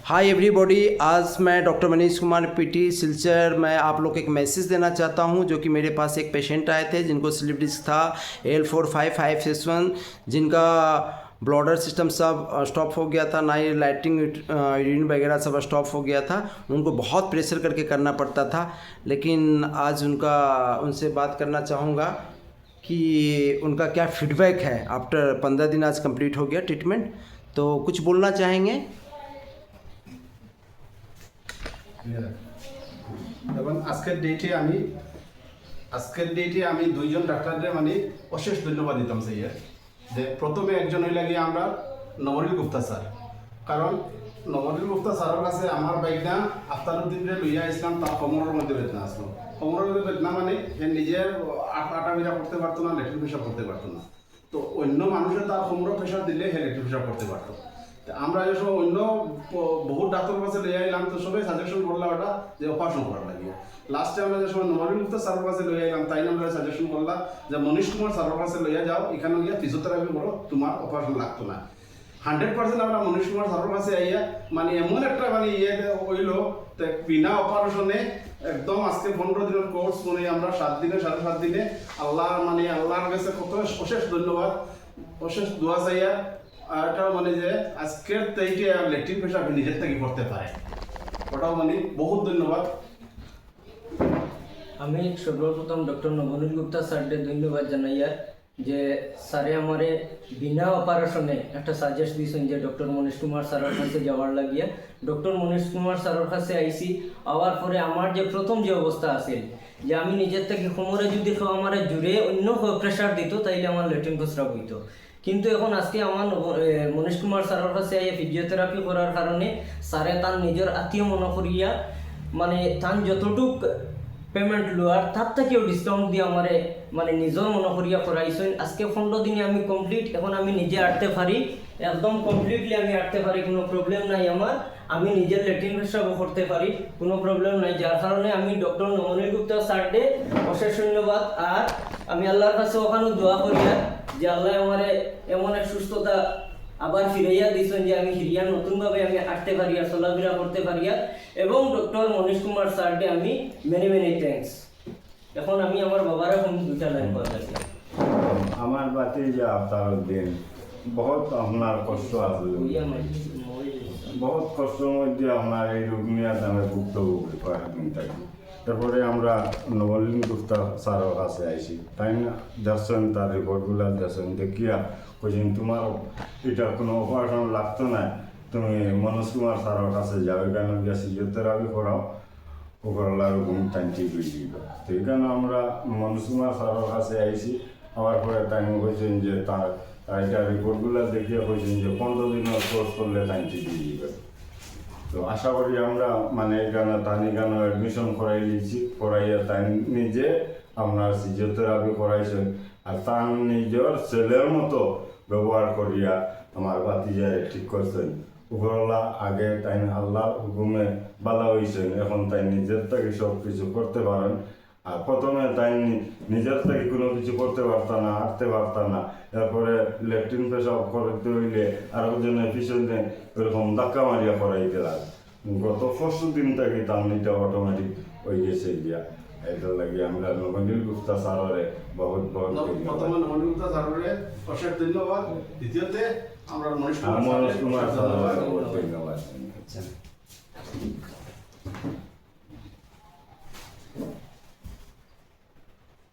Hi everybody, आज मैं doctor Manish Kumar PT Silchar मैं आप लोग को एक मैसेज देना चाहता हूं। जो कि मेरे पास एक पेशेंट आए थे जिनको स्लिप डिस्क था L455S1, जिनका ब्लॉडर सिस्टम सब स्टॉप हो गया था, ना ही लाइटिंग यूरिन वगैरह सब स्टॉप हो गया था। उनको बहुत प्रेशर करके करना पड़ता था। लेकिन आज उनसे बात करना चाहूँगा कि उनका क्या फीडबैक है। आफ्टर 15 दिन आज कंप्लीट हो गया ट्रीटमेंट, तो कुछ बोलना चाहेंगे? এবং আজকের ডেটে আমি দুইজন ডাক্তারদের মানে অশেষ ধন্যবাদ দিতাম স্যার। যে প্রথমে একজন হইলা গিয়ে আমরা নবনীল গুপ্তা স্যার, কারণ নবনীল গুপ্তা স্যারের কাছে আমার বাইকটা আফতারুদ্দিনরে লইয়া আসলাম। তার কোমরের মধ্যে বেদনা আসলো। কোমরের মধ্যে বেদনা মানে সে নিজের আটা বিরা করতে পারতো না, লেট্রিন পেশাব করতে পারতো না। তো অন্য মানুষের তার কোমরে প্রেশার দিলে সে লেট্রিন পেশাব করতে পারতো। আমরা যখন অন্য বহুত ডাক্তারের কাছে লইয়া আইলাম, তো সবাই সাজেশন করলাম ওটা যে অপারেশন করার লাগে। লাস্টে আমরা যে সময় নবনীল গুপ্তা স্যারের কাছে লইয়া আইলাম, তাই আমরা সাজেশন করলাম যে মনীষ কুমার স্যারের কাছে লইয়া যাও, এখানে গিয়া ফিজিওথেরাপি করো, তোমার অপারেশন লাগতো না। 100% আমরা মনীষ কুমার স্যারের কাছে আইয়া মানে এমন একটা মানে হইল বিনা অপারেশনে একদম আজকে 15 দিনের কোর্স মানে আমরা 7 দিনে 7.5 দিনে আল্লাহর কাছে কত অশেষ ধন্যবাদ, অশেষ দোয়া চাইয়া। আর এটা মানে যে আজকের থেকে লেট্রিন পেশাব আপনি নিজের থেকে করতে পারে, ওটাও মানে বহুত ধন্যবাদ। আমি সর্বপ্রথম ডক্টর নবনীল গুপ্তা স্যারকে ধন্যবাদ জানাইয়া যে স্যারে আমারে বিনা অপারেশনে একটা সাজেস্ট দিয়েছেন যে ডক্টর মনীষ কুমার স্যারের কাছে যাওয়ার লাগিয়া। ডক্টর মনীষ কুমার স্যারের কাছে আইসি, আওয়ার পরে আমার যে প্রথম যে অবস্থা আছে যে আমি নিজের থেকে কোমরে যদি আমার জুড়ে অন্য প্রেশার দিত তাইলে আমার লেট্রিন প্রস্রাব হইতো। কিন্তু এখন আজকে আমার মনীষ কুমার স্যারের কাছে ফিজিওথেরাপি করার কারণে স্যারে তার নিজের আত্মীয় মনে করিয়া মানে তার যতটুক পেমেন্ট লোয়ার তার থেকেও ডিসকাউন্ট দিয়ে আমারে মানে নিজের মনে করিয়া করাইছেন। আজকে 15 দিনে আমি কমপ্লিট, এখন আমি নিজে আটতে পারি, একদম কমপ্লিটলি আমি আটতে পারি, কোনো প্রবলেম নাই আমার। আমি নিজের লেট্রিন পেশাবও করতে পারি, কোনো প্রবলেম নাই। যার কারণে আমি ডক্টর নবনীল গুপ্তা স্যারকে অশেষ ধন্যবাদ। আর আমি আল্লাহর কাছে ওখানে দোয়া করিয়া যে আল্লাহ আমারে এমন এক সুস্থতা আবার ফিরাইয়া দিয়েছেন যে আমি ফিরিয়া নতুনভাবে আমি আটতে পারিয়া চলাফেরা করতে পারিয়া। এবং ডক্টর মনীষ কুমার স্যারকে আমি মেনি মেনি থ্যাঙ্কস। এখন আমি আমার বাবার এখন দুটা লাইন কথা চাই। আমার বাতি যে আফতারউদ্দিন বহুত আপনার কষ্ট আছে, বহুত কষ্টের মধ্যে আপনার এই রোগ নিয়ে আমি ভুক্তভোগী কয়েকদিন থাকি। তারপরে আমরা নবনীল গুপ্তা স্যারের কাছে আইসি, তাই দেখছেন তার রিপোর্টগুলো দেখছেন, দেখিয়া কইছেন তোমার এটা কোনো অপারেশন লাগতো না, তুমি মনোজ কুমার স্যারের কাছে যাও, এখানে গিয়ে ফিজিওথেরাপি করাও, ওগুলার ঘুম টাইম ঠিক হয়ে যাবে। তো এখানে আমরা মনোজ কুমার স্যারের কাছে আইসি, হওয়ার পরে টাইম কইছেন যে তার এটা রিপোর্টগুলো দেখিয়ে কইছেন যে 15 দিনের কোর্স করলে টাইম ঠিক হয়ে যাবে। তো আশা করি আমরা মানে এখানে অ্যাডমিশন করাই নিয়েছি, করাইয়া তাই নিজে আপনার ফিজিওথেরাপি করাইছেন। আর তার নিজের ছেলের মতো ব্যবহার করিয়া আমার বাতিজায় ঠিক করছেন। উপরওয়ালা আগে তাই আল্লাহ হুকুমে বালা হয়েছেন, এখন তাই নিজের থেকে সব কিছু করতে পারেন। আর প্রথমে তাই নিজের থেকে কোনো কিছু করতে পারতাম না, হাঁটতে পারতাম না। এরপরে লেট্রিন পেশাব করতে হইলে আরো জনের পিছনে এরকম ধাক্কা মারিয়া করাইতে লাগে। গত 15 দিন থেকে তামনিটা অটোমেটিক হয়ে গেছে গিয়া। এটার লাগে আমরা নবনীল গুপ্তা স্যারের বহুত প্রথমে নবনীল গুপ্তা স্যারের অশেষ ধন্যবাদ। দ্বিতীয়তে আমরা মনীষ কুমার স্যারের ধন্যবাদ।